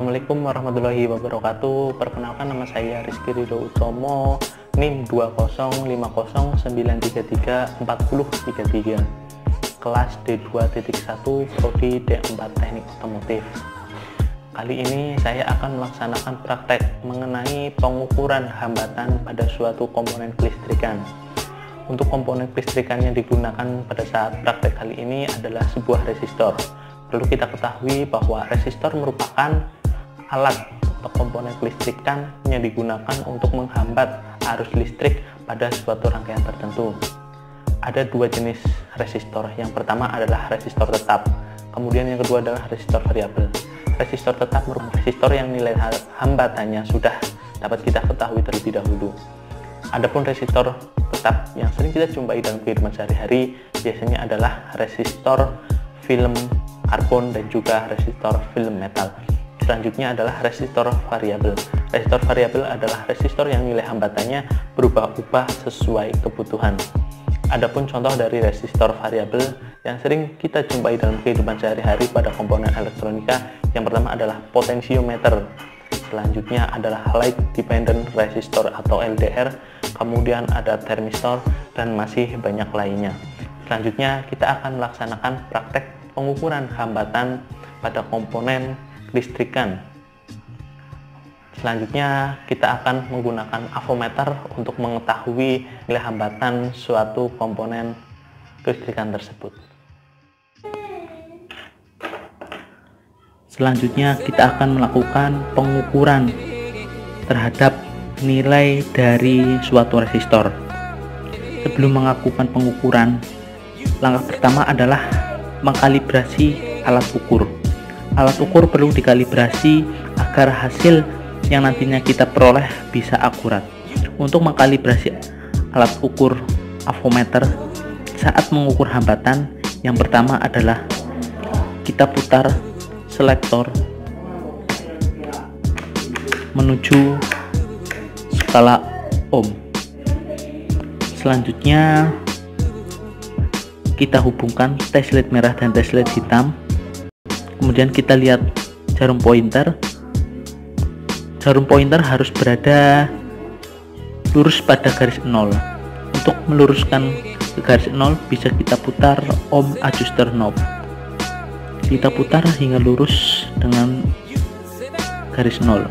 Assalamualaikum warahmatullahi wabarakatuh. Perkenalkan, nama saya Rizky Ridho Utomo, NIM 20509334033, kelas D2.1 Prodi D4 Teknik Otomotif. Kali ini saya akan melaksanakan praktek mengenai pengukuran hambatan pada suatu komponen kelistrikan. Untuk komponen kelistrikan yang digunakan pada saat praktek kali ini adalah sebuah resistor. Perlu kita ketahui bahwa resistor merupakan alat atau komponen kelistrikan yang digunakan untuk menghambat arus listrik pada suatu rangkaian tertentu. Ada dua jenis resistor. Yang pertama adalah resistor tetap, kemudian yang kedua adalah resistor variabel. Resistor tetap merupakan resistor yang nilai hambatannya sudah dapat kita ketahui terlebih dahulu. Adapun resistor tetap yang sering kita jumpai dalam kehidupan sehari-hari biasanya adalah resistor film karbon dan juga resistor film metal. Selanjutnya adalah resistor variabel. Resistor variabel adalah resistor yang nilai hambatannya berubah-ubah sesuai kebutuhan. Adapun contoh dari resistor variabel yang sering kita jumpai dalam kehidupan sehari-hari pada komponen elektronika, yang pertama adalah potensiometer. Selanjutnya adalah light dependent resistor atau LDR, kemudian ada termistor dan masih banyak lainnya. Selanjutnya kita akan melaksanakan praktek pengukuran hambatan pada komponen kelistrikan. Selanjutnya kita akan menggunakan avometer untuk mengetahui nilai hambatan suatu komponen kelistrikan tersebut. Selanjutnya kita akan melakukan pengukuran terhadap nilai dari suatu resistor. Sebelum melakukan pengukuran, langkah pertama adalah mengkalibrasi alat ukur. Alat ukur perlu dikalibrasi agar hasil yang nantinya kita peroleh bisa akurat. Untuk mengkalibrasi alat ukur avometer saat mengukur hambatan, yang pertama adalah kita putar selektor menuju skala ohm. Selanjutnya kita hubungkan test lead merah dan test lead hitam. Kemudian kita lihat jarum pointer. Jarum pointer harus berada lurus pada garis 0. Untuk meluruskan ke garis 0 bisa kita putar ohm adjuster knob. Kita putar hingga lurus dengan garis 0.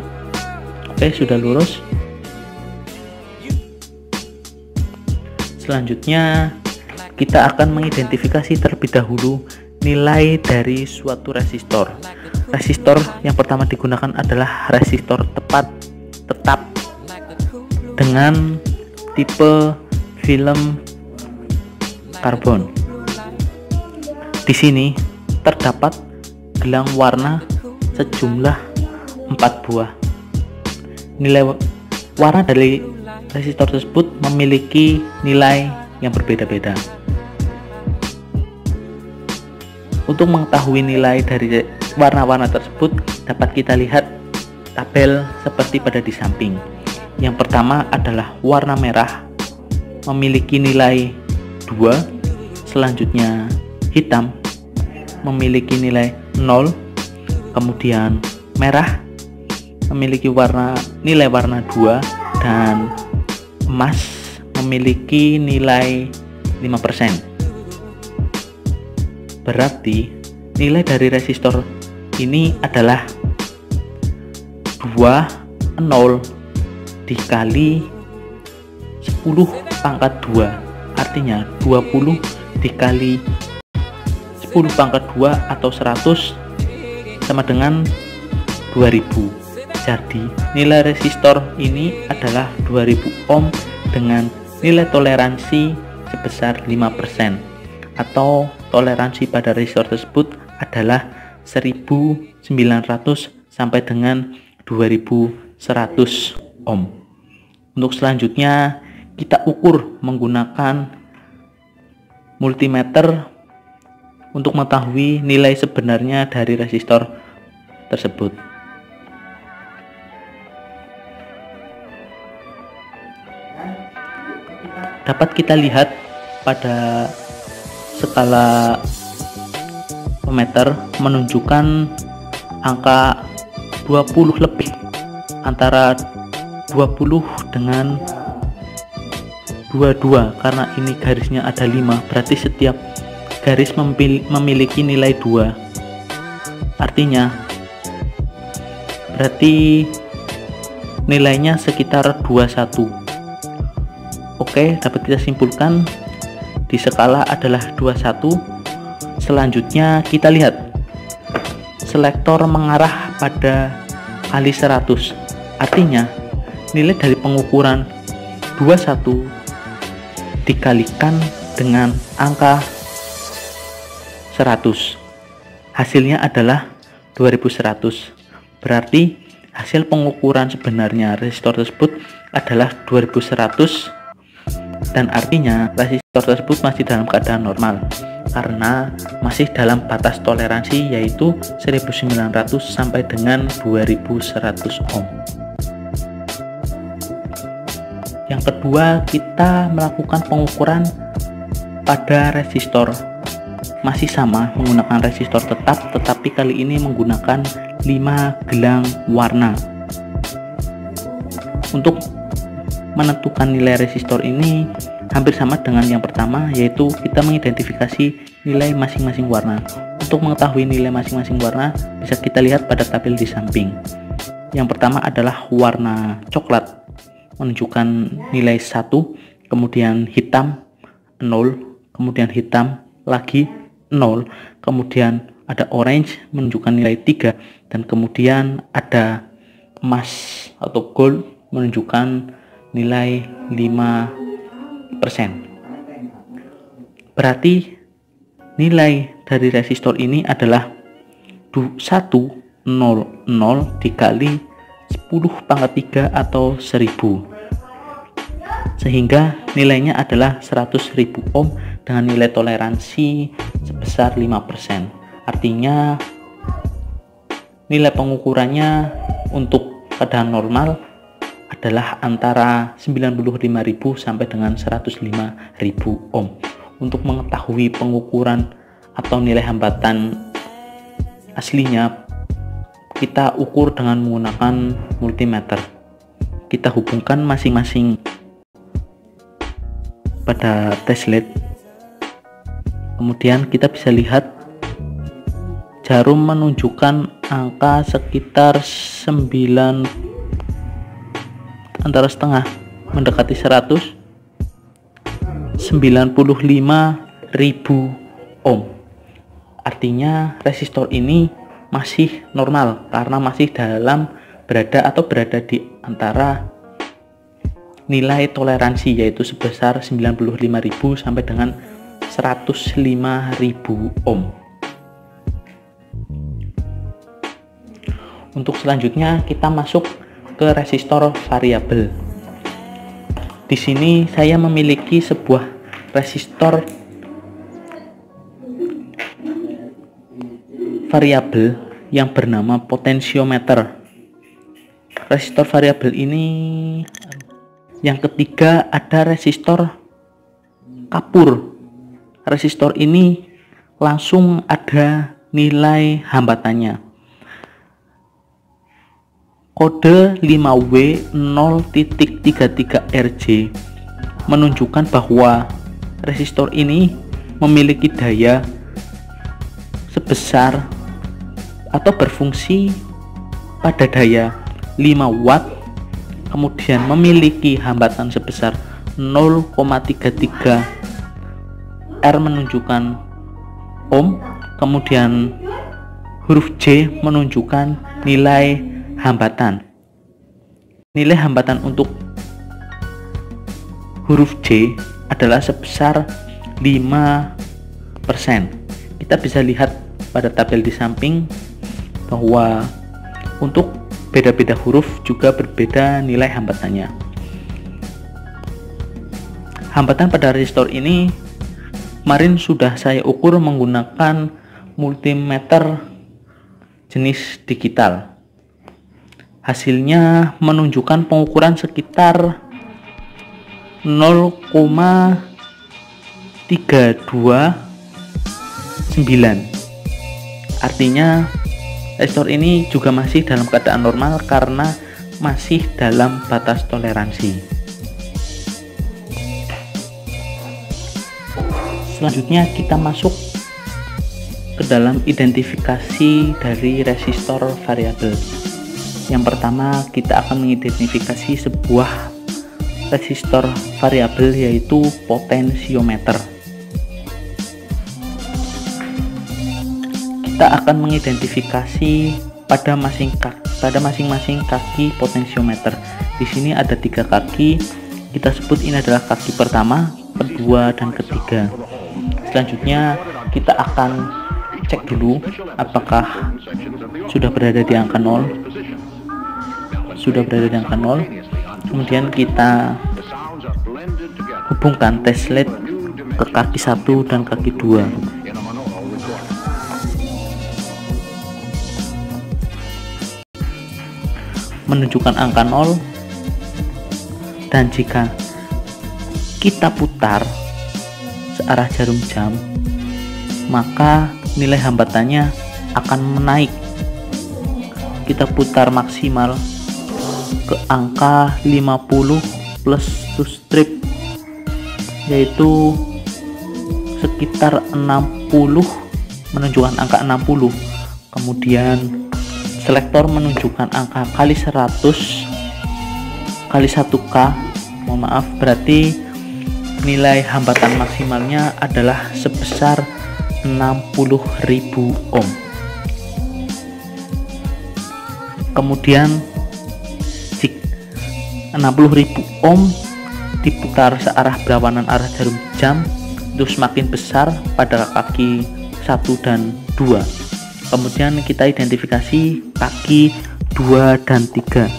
Oke, sudah lurus. Selanjutnya kita akan mengidentifikasi terlebih dahulu nilai dari suatu resistor. Resistor yang pertama digunakan adalah resistor tetap dengan tipe film karbon. Di sini terdapat gelang warna sejumlah 4 buah. Nilai warna dari resistor tersebut memiliki nilai yang berbeda-beda. Untuk mengetahui nilai dari warna-warna tersebut dapat kita lihat tabel seperti pada di samping. Yang pertama adalah warna merah memiliki nilai 2, selanjutnya hitam memiliki nilai 0, kemudian merah memiliki nilai warna 2, dan emas memiliki nilai 5%. Berarti nilai dari resistor ini adalah 20 dikali 10 pangkat 2. Artinya 20 dikali 10 pangkat 2 atau 100 sama dengan 2000. Jadi nilai resistor ini adalah 2000 ohm dengan nilai toleransi sebesar 5%, atau toleransi pada resistor tersebut adalah 1900 sampai dengan 2100 ohm. Untuk selanjutnya kita ukur menggunakan multimeter untuk mengetahui nilai sebenarnya dari resistor tersebut. Dapat kita lihat pada skala meter menunjukkan angka 20 lebih, antara 20 dengan 22, karena ini garisnya ada 5, berarti setiap garis memiliki nilai 2. Artinya berarti nilainya sekitar 21. Oke, dapat kita simpulkan di skala adalah 21. Selanjutnya kita lihat selektor mengarah pada kali 100. Artinya nilai dari pengukuran 21 dikalikan dengan angka 100. Hasilnya adalah 2100. Berarti hasil pengukuran sebenarnya resistor tersebut adalah 2100, dan artinya resistor tersebut masih dalam keadaan normal karena masih dalam batas toleransi, yaitu 1900 sampai dengan 2100 ohm. Yang kedua, kita melakukan pengukuran pada resistor. Masih sama menggunakan resistor tetap, tetapi kali ini menggunakan 5 gelang warna. Untuk menentukan nilai resistor ini hampir sama dengan yang pertama, yaitu kita mengidentifikasi nilai masing-masing warna. Untuk mengetahui nilai masing-masing warna bisa kita lihat pada tabel di samping. Yang pertama adalah warna coklat, menunjukkan nilai 1, kemudian hitam 0, kemudian hitam lagi 0, kemudian ada orange menunjukkan nilai 3, dan kemudian ada emas atau gold menunjukkan nilai 5%. Berarti nilai dari resistor ini adalah 100 dikali 10⁻³ atau 1000, sehingga nilainya adalah 100.000 ohm dengan nilai toleransi sebesar 5%. Artinya nilai pengukurannya untuk keadaan normal adalah antara 95.000 sampai dengan 105.000 ohm. Untuk mengetahui pengukuran atau nilai hambatan aslinya, kita ukur dengan menggunakan multimeter. Kita hubungkan masing-masing pada test lead. Kemudian kita bisa lihat jarum menunjukkan angka sekitar 9, antara setengah mendekati 100, 95.000 ohm. Artinya resistor ini masih normal karena masih berada di antara nilai toleransi, yaitu sebesar 95.000 sampai dengan 105.000 ohm. Untuk selanjutnya kita masuk ke resistor variabel. Di sini saya memiliki sebuah resistor variabel yang bernama potensiometer. Resistor variabel ini, yang ketiga ada resistor kapur. Resistor ini langsung ada nilai hambatannya. Kode 5W0.33RJ menunjukkan bahwa resistor ini memiliki daya sebesar atau berfungsi pada daya 5 watt, kemudian memiliki hambatan sebesar 0,33 R menunjukkan ohm, kemudian huruf J menunjukkan nilai hambatan. Nilai hambatan untuk huruf J adalah sebesar 5%. Kita bisa lihat pada tabel di samping bahwa untuk beda-beda huruf juga berbeda nilai hambatannya. Hambatan pada resistor ini kemarin sudah saya ukur menggunakan multimeter jenis digital. Hasilnya menunjukkan pengukuran sekitar 0,329. Artinya resistor ini juga masih dalam keadaan normal karena masih dalam batas toleransi. Selanjutnya kita masuk ke dalam identifikasi dari resistor variabel. Yang pertama, kita akan mengidentifikasi sebuah resistor variabel, yaitu potensiometer. Kita akan mengidentifikasi pada masing-masing kaki potensiometer. Di sini ada 3 kaki. Kita sebut ini adalah kaki pertama, kedua, dan ketiga. Selanjutnya kita akan cek dulu apakah sudah berada di angka 0. Sudah berada di angka 0. Kemudian kita hubungkan test lead ke kaki 1 dan kaki 2. Menunjukkan angka 0, dan jika kita putar searah jarum jam, maka nilai hambatannya akan menaik. Kita putar maksimal ke angka 50 plus to strip, yaitu sekitar 60, menunjukkan angka 60. Kemudian selektor menunjukkan angka kali 100 kali 1K, mohon maaf, berarti nilai hambatan maksimalnya adalah sebesar 60.000 ohm. Kemudian 60.000 ohm diputar searah berlawanan arah jarum jam, itu semakin besar pada kaki 1 dan 2. Kemudian kita identifikasi kaki 2 dan 3.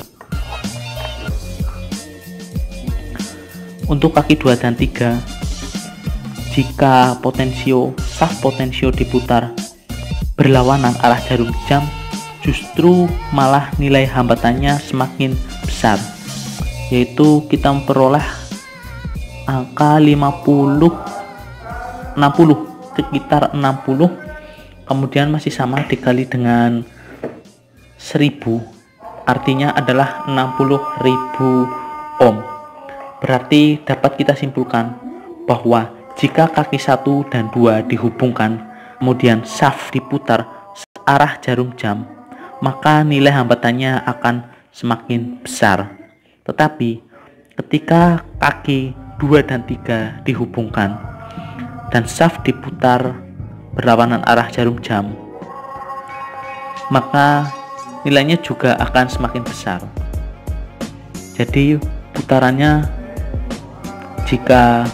Untuk kaki 2 dan 3, jika shaft potensio diputar berlawanan arah jarum jam, justru malah nilai hambatannya semakin besar, yaitu kita memperoleh angka 60, sekitar 60. Kemudian masih sama dikali dengan 1000, artinya adalah 60.000 ohm. Berarti dapat kita simpulkan bahwa jika kaki 1 dan 2 dihubungkan, kemudian shaft diputar searah jarum jam, maka nilai hambatannya akan semakin besar. Tetapi ketika kaki 2 dan 3 dihubungkan dan shaft diputar berlawanan arah jarum jam, maka nilainya juga akan semakin besar. Jadi putarannya, jika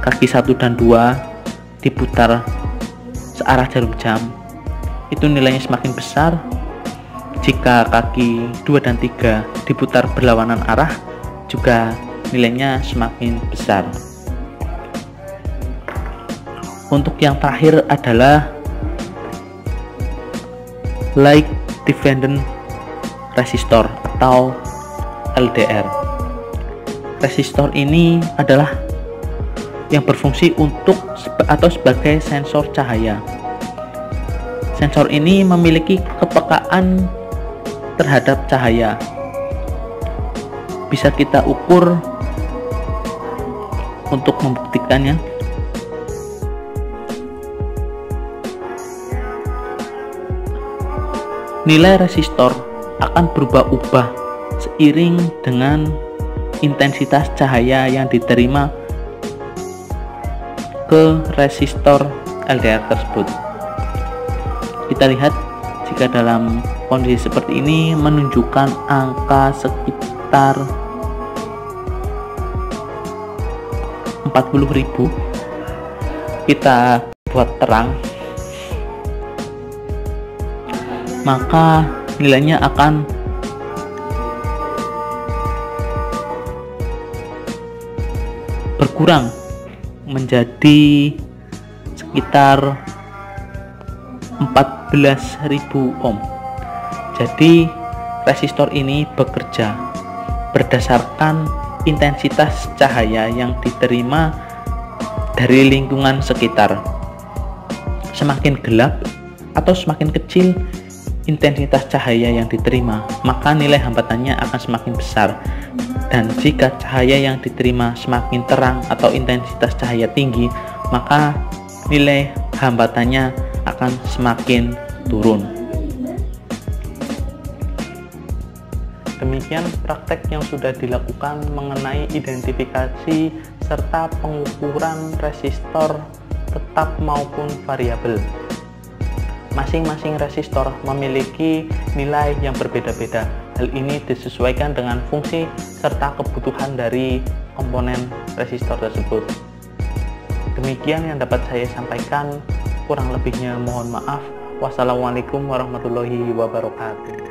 kaki 1 dan 2 diputar searah jarum jam, itu nilainya semakin besar. Jika kaki 2 dan 3 diputar berlawanan arah, juga nilainya semakin besar. Untuk yang terakhir adalah light dependent resistor atau LDR. Resistor ini adalah yang berfungsi sebagai sensor cahaya. Sensor ini memiliki kepekaan terhadap cahaya. Bisa kita ukur untuk membuktikannya. Nilai resistor akan berubah-ubah seiring dengan intensitas cahaya yang diterima ke resistor LDR tersebut. Kita lihat, jika dalam kondisi seperti ini menunjukkan angka sekitar 40.000, kita buat terang, maka nilainya akan berkurang menjadi sekitar 14.000 ohm. Jadi resistor ini bekerja berdasarkan intensitas cahaya yang diterima dari lingkungan sekitar. Semakin gelap atau semakin kecil intensitas cahaya yang diterima, maka nilai hambatannya akan semakin besar. Dan jika cahaya yang diterima semakin terang atau intensitas cahaya tinggi, maka nilai hambatannya akan semakin turun. Demikian praktek yang sudah dilakukan mengenai identifikasi serta pengukuran resistor tetap maupun variabel. Masing-masing resistor memiliki nilai yang berbeda-beda. Hal ini disesuaikan dengan fungsi serta kebutuhan dari komponen resistor tersebut. Demikian yang dapat saya sampaikan, kurang lebihnya mohon maaf. Wassalamualaikum warahmatullahi wabarakatuh.